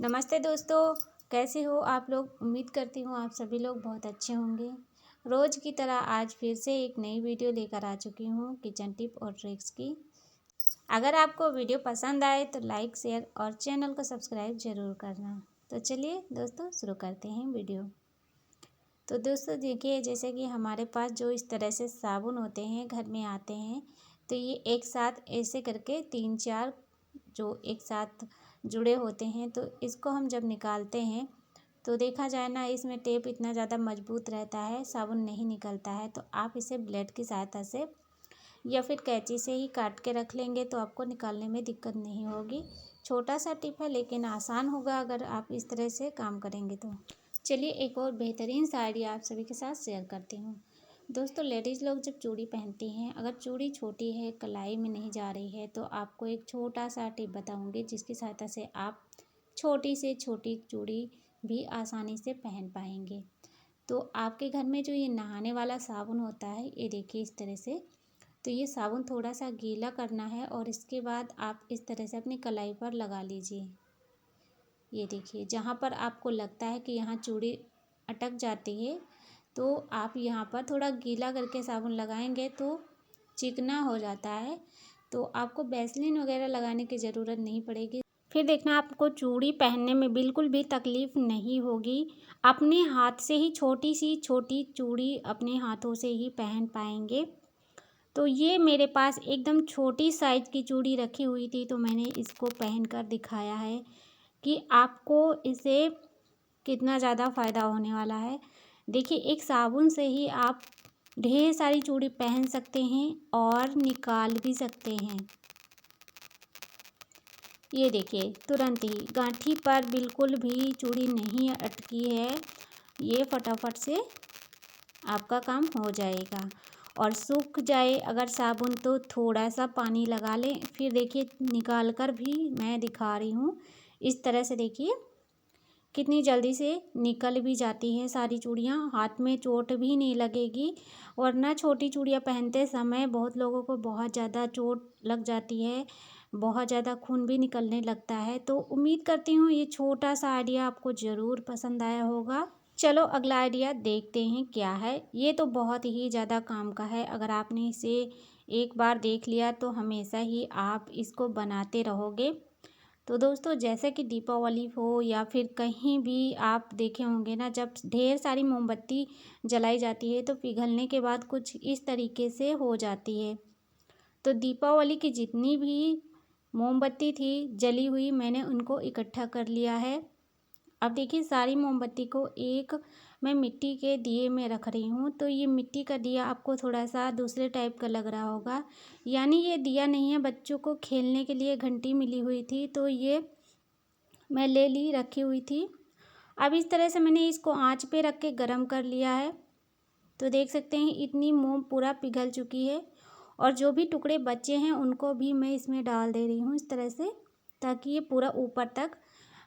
नमस्ते दोस्तों, कैसे हो आप लोग। उम्मीद करती हूँ आप सभी लोग बहुत अच्छे होंगे। रोज़ की तरह आज फिर से एक नई वीडियो लेकर आ चुकी हूँ किचन टिप और ट्रिक्स की। अगर आपको वीडियो पसंद आए तो लाइक, शेयर और चैनल को सब्सक्राइब ज़रूर करना। तो चलिए दोस्तों शुरू करते हैं वीडियो। तो दोस्तों देखिए, जैसे कि हमारे पास जो इस तरह से साबुन होते हैं घर में आते हैं, तो ये एक साथ ऐसे करके 3-4 जो एक साथ जुड़े होते हैं, तो इसको हम जब निकालते हैं तो देखा जाए ना, इसमें टेप इतना ज़्यादा मजबूत रहता है, साबुन नहीं निकलता है। तो आप इसे ब्लेड की सहायता से या फिर कैंची से ही काट के रख लेंगे तो आपको निकालने में दिक्कत नहीं होगी। छोटा सा टिप है लेकिन आसान होगा अगर आप इस तरह से काम करेंगे तो। चलिए एक और बेहतरीन सा आइडिया आप सभी के साथ शेयर करती हूँ। दोस्तों, लेडीज़ लोग जब चूड़ी पहनती हैं, अगर चूड़ी छोटी है, कलाई में नहीं जा रही है, तो आपको एक छोटा सा टिप बताऊंगी जिसकी सहायता से आप छोटी से छोटी चूड़ी भी आसानी से पहन पाएंगे। तो आपके घर में जो ये नहाने वाला साबुन होता है, ये देखिए इस तरह से। तो ये साबुन थोड़ा सा गीला करना है और इसके बाद आप इस तरह से अपनी कलाई पर लगा लीजिए। ये देखिए, जहाँ पर आपको लगता है कि यहाँ चूड़ी अटक जाती है, तो आप यहाँ पर थोड़ा गीला करके साबुन लगाएंगे तो चिकना हो जाता है। तो आपको वैसलीन वगैरह लगाने की ज़रूरत नहीं पड़ेगी। फिर देखना, आपको चूड़ी पहनने में बिल्कुल भी तकलीफ़ नहीं होगी। अपने हाथ से ही छोटी सी छोटी चूड़ी अपने हाथों से ही पहन पाएंगे। तो ये मेरे पास एकदम छोटी साइज़ की चूड़ी रखी हुई थी, तो मैंने इसको पहन कर दिखाया है कि आपको इससे कितना ज़्यादा फ़ायदा होने वाला है। देखिए, एक साबुन से ही आप ढेर सारी चूड़ी पहन सकते हैं और निकाल भी सकते हैं। ये देखिए, तुरंत ही गांठी पर बिल्कुल भी चूड़ी नहीं अटकी है। ये फटाफट से आपका काम हो जाएगा। और सूख जाए अगर साबुन तो थोड़ा सा पानी लगा लें। फिर देखिए, निकाल कर भी मैं दिखा रही हूँ। इस तरह से देखिए कितनी जल्दी से निकल भी जाती हैं सारी चूड़ियाँ, हाथ में चोट भी नहीं लगेगी। वरना छोटी चूड़ियाँ पहनते समय बहुत लोगों को बहुत ज़्यादा चोट लग जाती है, बहुत ज़्यादा खून भी निकलने लगता है। तो उम्मीद करती हूँ ये छोटा सा आइडिया आपको ज़रूर पसंद आया होगा। चलो अगला आइडिया देखते हैं क्या है। ये तो बहुत ही ज़्यादा काम का है। अगर आपने इसे एक बार देख लिया तो हमेशा ही आप इसको बनाते रहोगे। तो दोस्तों, जैसे कि दीपावली हो या फिर कहीं भी आप देखे होंगे ना, जब ढेर सारी मोमबत्ती जलाई जाती है तो पिघलने के बाद कुछ इस तरीके से हो जाती है। तो दीपावली की जितनी भी मोमबत्ती थी जली हुई, मैंने उनको इकट्ठा कर लिया है। अब देखिए, सारी मोमबत्ती को एक मैं मिट्टी के दिए में रख रही हूँ। तो ये मिट्टी का दिया आपको थोड़ा सा दूसरे टाइप का लग रहा होगा, यानी ये दिया नहीं है, बच्चों को खेलने के लिए घंटी मिली हुई थी तो ये मैं ले ली, रखी हुई थी। अब इस तरह से मैंने इसको आंच पे रख के गरम कर लिया है। तो देख सकते हैं इतनी मोम पूरा पिघल चुकी है। और जो भी टुकड़े बचे हैं उनको भी मैं इसमें डाल दे रही हूँ इस तरह से, ताकि ये पूरा ऊपर तक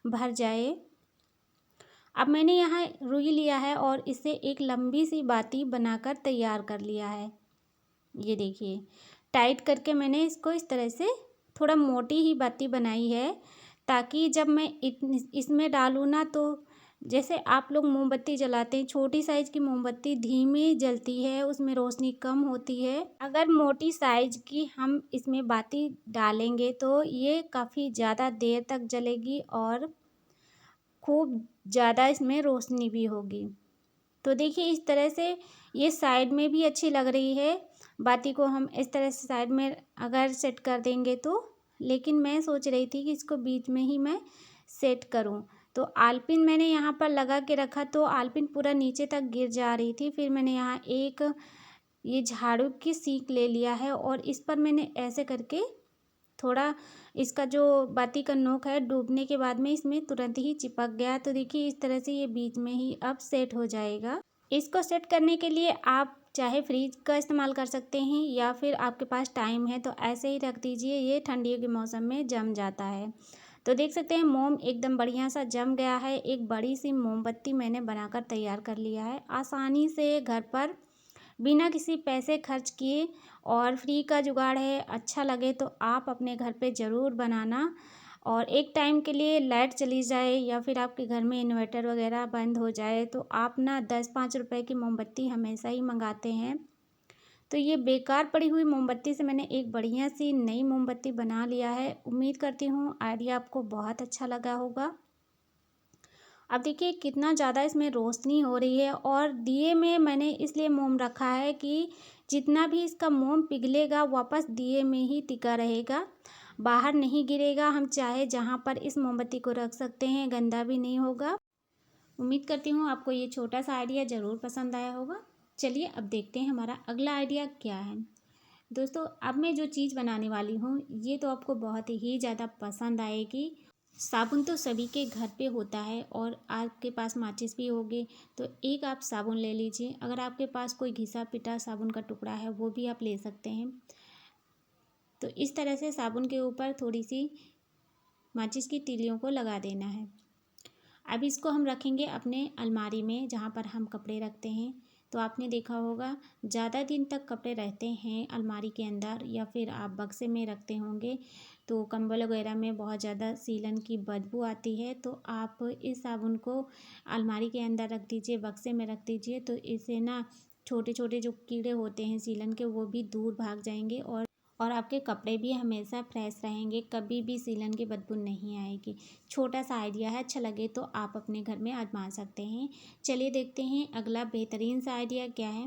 भर जाए। अब मैंने यहाँ रुई लिया है और इसे एक लंबी सी बाती बनाकर तैयार कर लिया है। ये देखिए, टाइट करके मैंने इसको इस तरह से थोड़ा मोटी ही बाती बनाई है, ताकि जब मैं इसमें डालूँ ना, तो जैसे आप लोग मोमबत्ती जलाते हैं, छोटी साइज़ की मोमबत्ती धीमी जलती है, उसमें रोशनी कम होती है। अगर मोटी साइज़ की हम इसमें बाती डालेंगे तो ये काफ़ी ज़्यादा देर तक जलेगी और खूब ज़्यादा इसमें रोशनी भी होगी। तो देखिए, इस तरह से ये साइड में भी अच्छी लग रही है। बाती को हम इस तरह से साइड में अगर सेट कर देंगे तो, लेकिन मैं सोच रही थी कि इसको बीच में ही मैं सेट करूं। तो आलपिन मैंने यहाँ पर लगा के रखा तो आलपिन पूरा नीचे तक गिर जा रही थी। फिर मैंने यहाँ एक ये झाड़ू की सीख ले लिया है और इस पर मैंने ऐसे करके थोड़ा इसका जो बाती का नोक है डूबने के बाद में इसमें तुरंत ही चिपक गया। तो देखिए, इस तरह से ये बीच में ही अब सेट हो जाएगा। इसको सेट करने के लिए आप चाहे फ्रिज का इस्तेमाल कर सकते हैं या फिर आपके पास टाइम है तो ऐसे ही रख दीजिए, ये ठंडियों के मौसम में जम जाता है। तो देख सकते हैं मोम एकदम बढ़िया सा जम गया है। एक बड़ी सी मोमबत्ती मैंने बनाकर तैयार कर लिया है। आसानी से घर पर बिना किसी पैसे खर्च किए और फ्री का जुगाड़ है। अच्छा लगे तो आप अपने घर पे ज़रूर बनाना और एक टाइम के लिए लाइट चली जाए या फिर आपके घर में इन्वर्टर वगैरह बंद हो जाए तो आप ना 10-5 रुपए की मोमबत्ती हमेशा ही मंगाते हैं। तो ये बेकार पड़ी हुई मोमबत्ती से मैंने एक बढ़िया सी नई मोमबत्ती बना लिया है। उम्मीद करती हूँ आइडिया आपको बहुत अच्छा लगा होगा। अब देखिए कितना ज़्यादा इसमें रोशनी हो रही है और दिए में मैंने इसलिए मोम रखा है कि जितना भी इसका मोम पिघलेगा वापस दिए में ही टिका रहेगा, बाहर नहीं गिरेगा। हम चाहे जहाँ पर इस मोमबत्ती को रख सकते हैं, गंदा भी नहीं होगा। उम्मीद करती हूँ आपको ये छोटा सा आइडिया ज़रूर पसंद आया होगा। चलिए अब देखते हैं हमारा अगला आइडिया क्या है। दोस्तों अब मैं जो चीज़ बनाने वाली हूँ ये तो आपको बहुत ही ज़्यादा पसंद आएगी। साबुन तो सभी के घर पे होता है और आपके पास माचिस भी होगी, तो एक आप साबुन ले लीजिए। अगर आपके पास कोई घिसा पिटा साबुन का टुकड़ा है वो भी आप ले सकते हैं। तो इस तरह से साबुन के ऊपर थोड़ी सी माचिस की तीलियों को लगा देना है। अब इसको हम रखेंगे अपने अलमारी में जहाँ पर हम कपड़े रखते हैं। तो आपने देखा होगा ज़्यादा दिन तक कपड़े रहते हैं अलमारी के अंदर या फिर आप बक्से में रखते होंगे तो कंबल वगैरह में बहुत ज़्यादा सीलन की बदबू आती है। तो आप इस साबुन को अलमारी के अंदर रख दीजिए, बक्से में रख दीजिए। तो इससे ना छोटे छोटे जो कीड़े होते हैं सीलन के वो भी दूर भाग जाएंगे और आपके कपड़े भी हमेशा फ्रेश रहेंगे, कभी भी सीलन की बदबू नहीं आएगी। छोटा सा आइडिया है, अच्छा लगे तो आप अपने घर में आजमा सकते हैं। चलिए देखते हैं अगला बेहतरीन सा आइडिया क्या है।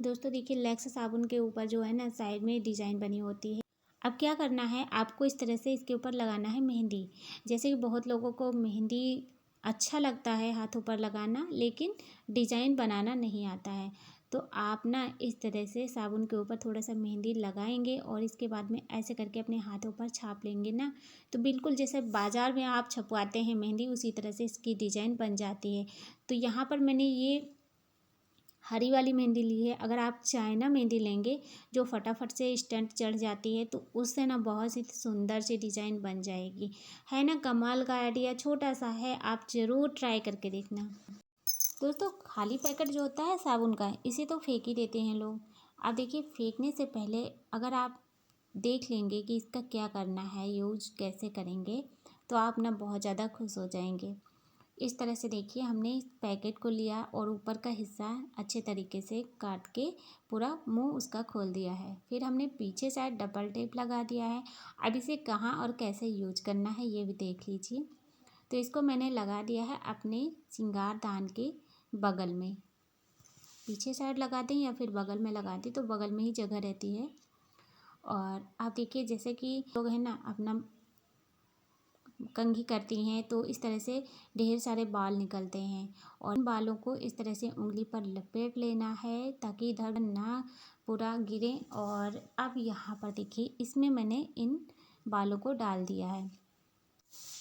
दोस्तों देखिए लैक्स साबुन के ऊपर जो है ना साइड में डिज़ाइन बनी होती है। अब क्या करना है, आपको इस तरह से इसके ऊपर लगाना है मेहंदी। जैसे कि बहुत लोगों को मेहंदी अच्छा लगता है हाथों पर लगाना, लेकिन डिज़ाइन बनाना नहीं आता है। तो आप ना इस तरह से साबुन के ऊपर थोड़ा सा मेहंदी लगाएंगे और इसके बाद में ऐसे करके अपने हाथों पर छाप लेंगे ना, तो बिल्कुल जैसे बाज़ार में आप छपवाते हैं मेहंदी उसी तरह से इसकी डिज़ाइन बन जाती है। तो यहाँ पर मैंने ये हरी वाली मेहंदी ली है। अगर आप चाइना मेहंदी लेंगे जो फटाफट से स्टैंड चढ़ जाती है तो उससे ना बहुत सी सुंदर सी डिज़ाइन बन जाएगी। है ना कमाल का आइडिया, छोटा सा है, आप ज़रूर ट्राई करके देखना। दोस्तों खाली पैकेट जो होता है साबुन का इसे तो फेंक ही देते हैं लोग। अब देखिए फेंकने से पहले अगर आप देख लेंगे कि इसका क्या करना है, यूज कैसे करेंगे, तो आप ना बहुत ज़्यादा खुश हो जाएंगे। इस तरह से देखिए हमने इस पैकेट को लिया और ऊपर का हिस्सा अच्छे तरीके से काट के पूरा मुंह उसका खोल दिया है। फिर हमने पीछे साइड डबल टेप लगा दिया है। अब इसे कहाँ और कैसे यूज करना है ये भी देख लीजिए। तो इसको मैंने लगा दिया है अपने सिंगारदान के बगल में। पीछे साइड लगा दें या फिर बगल में लगा दें तो बगल में ही जगह रहती है। और आप देखिए जैसे कि लोग हैं ना अपना कंघी करती हैं तो इस तरह से ढेर सारे बाल निकलते हैं और इन बालों को इस तरह से उंगली पर लपेट लेना है ताकि इधर ना पूरा गिरे। और अब यहाँ पर देखिए इसमें मैंने इन बालों को डाल दिया है।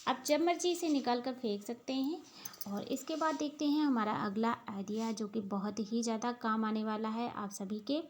अब जब मर्जी इसे निकाल कर फेंक सकते हैं। और इसके बाद देखते हैं हमारा अगला आइडिया जो कि बहुत ही ज़्यादा काम आने वाला है आप सभी के।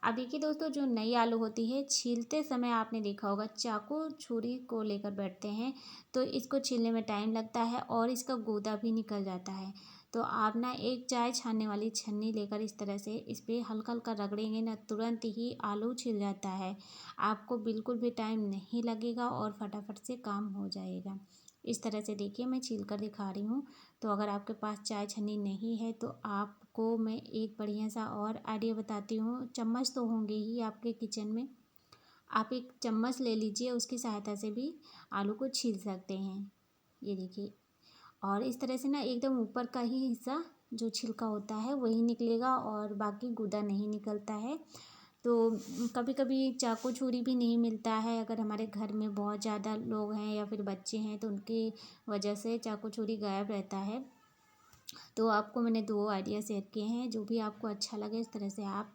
अब देखिए दोस्तों जो नई आलू होती है छीलते समय आपने देखा होगा चाकू छुरी को लेकर बैठते हैं तो इसको छीलने में टाइम लगता है और इसका गूदा भी निकल जाता है। तो आप ना एक चाय छानने वाली छन्नी लेकर इस तरह से इस पर हल्का हल्का रगड़ेंगे ना तुरंत ही आलू छिल जाता है। आपको बिल्कुल भी टाइम नहीं लगेगा और फटाफट से काम हो जाएगा। इस तरह से देखिए मैं छील कर दिखा रही हूँ। तो अगर आपके पास चाय छन्नी नहीं है तो आपको मैं एक बढ़िया सा और आइडिया बताती हूँ। चम्मच तो होंगे ही आपके किचन में, आप एक चम्मच ले लीजिए, उसकी सहायता से भी आलू को छील सकते हैं। ये देखिए और इस तरह से ना एकदम ऊपर का ही हिस्सा जो छिलका होता है वही निकलेगा और बाकी गूदा नहीं निकलता है। तो कभी कभी चाकू छुरी भी नहीं मिलता है अगर हमारे घर में बहुत ज़्यादा लोग हैं या फिर बच्चे हैं तो उनकी वजह से चाकू छुरी गायब रहता है। तो आपको मैंने 2 आइडिया शेयर किए हैं, जो भी आपको अच्छा लगे इस तरह से आप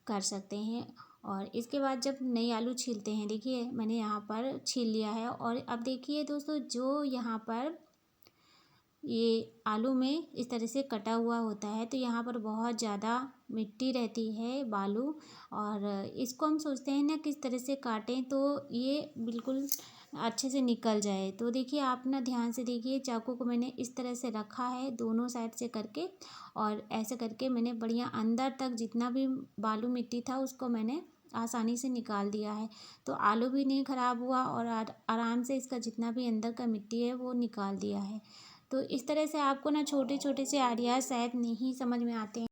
कर सकते हैं। और इसके बाद जब नई आलू छीलते हैं देखिए मैंने यहाँ पर छील लिया है। और अब देखिए दोस्तों जो यहाँ पर ये आलू में इस तरह से कटा हुआ होता है तो यहाँ पर बहुत ज़्यादा मिट्टी रहती है बालू। और इसको हम सोचते हैं ना किस तरह से काटें तो ये बिल्कुल अच्छे से निकल जाए। तो देखिए आप ना ध्यान से देखिए चाकू को मैंने इस तरह से रखा है दोनों साइड से करके और ऐसे करके मैंने बढ़िया अंदर तक जितना भी बालू मिट्टी था उसको मैंने आसानी से निकाल दिया है। तो आलू भी नहीं ख़राब हुआ और आराम से इसका जितना भी अंदर का मिट्टी है वो निकाल दिया है। तो इस तरह से आपको ना छोटे छोटे से आइडियाज़ शायद नहीं समझ में आते हैं।